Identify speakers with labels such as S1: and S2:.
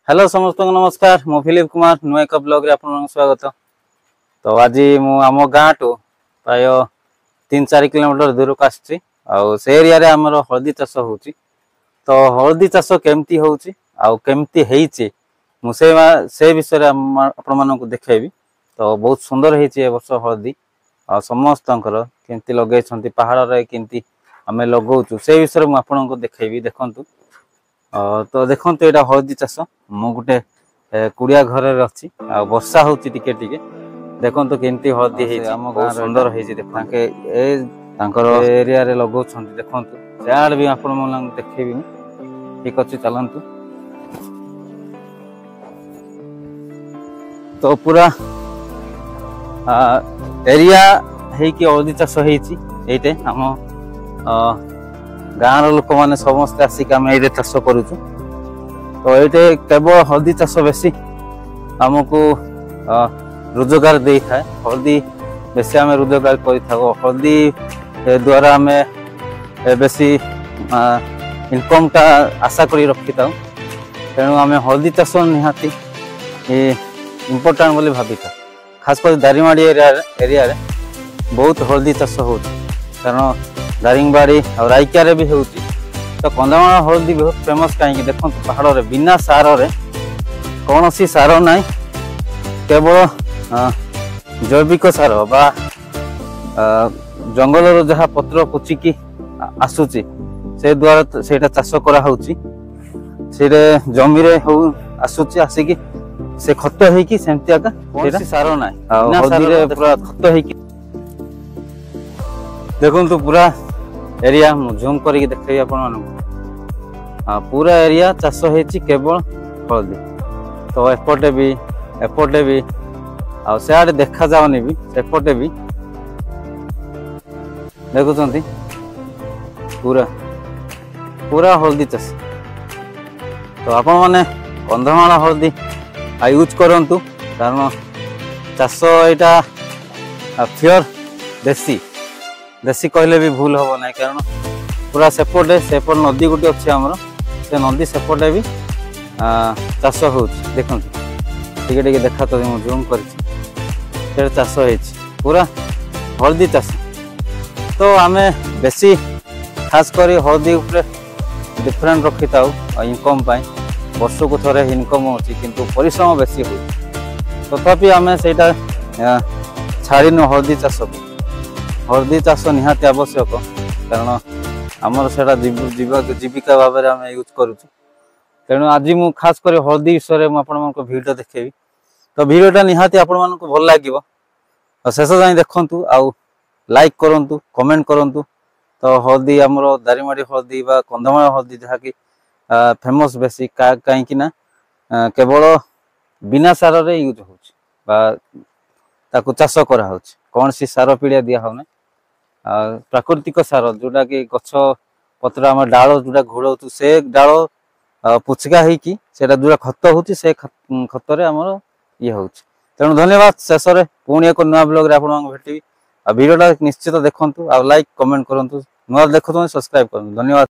S1: Hello समस्त को नमस्कार मु फिलिप कुमार नुआ एक ब्लॉग रे आपन स्वागत। तो आज मु आम गाँ टू प्राय 3-4 किलोमीटर दूर को आसी से एरिया रे हमर हळदी चाष होउची। तो हळदी चाष केमती होउची आउ केमती हेइची मु से विषय रे आपन मानन को देखेबी। तो बहुत सुंदर हेइची ए वर्ष हळदी आ समस्तंकर केमती लगे छंती पहाड़ रे केमती हमें लगौचु से विषय मु आपन को देखेबी। देखंतु तो देखते यहाँ हळदी चाष मु गोटे कुड़िया घर अच्छी वर्षा होची टिके टिके देखो केमती हळदी है आम गाँव सुंदर है एरिया रे लगौछंती देखंतु सियाड़ भी आपण मन देखेबी। ठीक अच्छे चलतु तो पूरा एरिया है कि हळदी चाष होइते आम गाँव लोक मैंने समस्त आसिक आम ये चाष करुचु। तो ये केवल हळदी चाष बेसी आमको रोजगार दे था हळदी बेसी आम रोजगार कर हळदी द्वारा आम बेसी इनकम टा आशा कर रखी था। तेणु आम हळदी चाष निहाती इम्पोर्टाट बोली भावी था खास कर दारिंगबाड़ी एरिया रे बहुत हळदी चाष हो कारण दारिंगबाड़ी और रायकिया भी होती। तो कंधमाल हळदी बहुत फेमस कहीं देखो पहाड़ रे बिना सार रे कौन सी सार ना केवल जैविक सार बा जंगल जहाँ पत्र पुचिकी आसूची से द्वारा से चाष करा होउची से जमी रे हो आसूची आसिकी से खत होइकी सेमती आका कौन सी सार ना हळदी रे पूरा खत होइकी देखो पूरा एरिया जूम करके देखेबी आपण पूरा एरिया चाष होइची केवल हळदी। तो एपटे भी आ सियाड़े देखा जाओनी भी सेपटे भी देखुचंती पूरा पूरा हळदी चाष। तो आपण माने कंधमाल हळदी यूज करंतु कारण चाष एटा प्योर देसी देसी कहले भी भूल हम ना कारण पूरा सेपटे सेपट नदी गोटे अच्छे आमर से नदी सेपटे भी चाष हो देखते टिके टिके देखा तो जूम कर चाष हो पूरा हळदी चाष। तो आम बेसी खास कर हळदी उपरे डिफरेंट रखी था इनकम पाई वर्ष को थोड़े इनकम होची किंतु परिश्रम बेसी हो तथापि आम से छाड़ीनु हळदी चाष को। हळदी चाष निहाती आवश्यक कारण आमर से जीविका भाव में आम यूज करुचु। तेणु आज मु खास कर हळदी विषय में आपको भिडियो देखेबी। तो भिडियोटा निहाती आपण मानक भल लागिवो शेष जाए देखंतु आउ लाइक करंतु कमेंट करंतु। तो हळदी आमर दारिंगबाड़ी हळदी बा कंधमाल हळदी जहाँ कि फेमस बेसी कहीं ना केवल बिना सार रे यूज होउछ बा ताकू चाष करा होउछ कौन सी सार पीड़िया दिया होना प्राकृतिक सार जोटा कि गछ पत्र आम डाल जोटा घोड़ाऊ से डाल पुचका होगी जोटा खत हो खतर आमर ये हो। तेणु धन्यवाद शेष में पुणी एक नुआ ब्लॉग रे आपन भेटी भिडियोटा निश्चित देखंतु आ लाइक कमेंट करंतु नुआ देखु सब्सक्राइब करंतु। धन्यवाद।